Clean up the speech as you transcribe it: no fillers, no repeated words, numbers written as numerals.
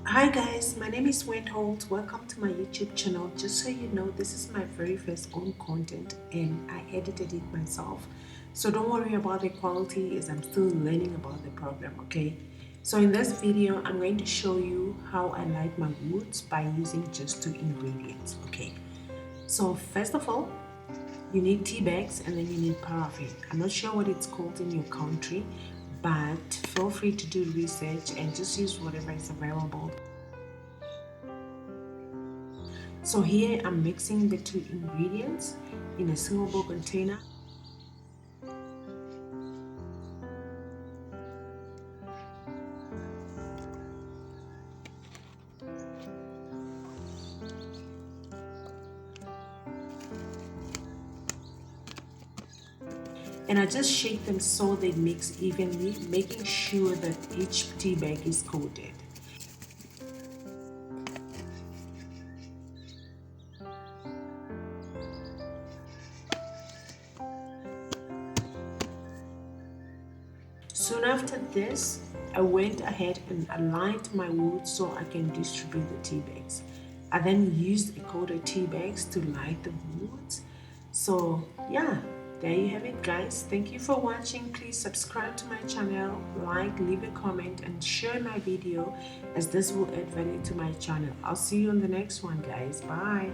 Hi guys, my name is Wendhold. Welcome to my YouTube channel. Just so you know, this is my very first own content and I edited it myself. So don't worry about the quality as I'm still learning about the program, okay? So in this video, I'm going to show you how I light my woods by using just two ingredients, okay? So first of all, you need tea bags and then you need paraffin. I'm not sure what it's called in your country, but feel free to do research and just use whatever is available. So here I'm mixing the two ingredients in a sealable container. And I just shake them so they mix evenly, making sure that each tea bag is coated. Soon after this, I went ahead and aligned my wood so I can distribute the tea bags. I then used a coated tea bags to light the woods. So yeah, there you have it guys. Thank you for watching. Please subscribe to my channel, like, leave a comment and share my video as this will add value to my channel. I'll see you on the next one guys. Bye.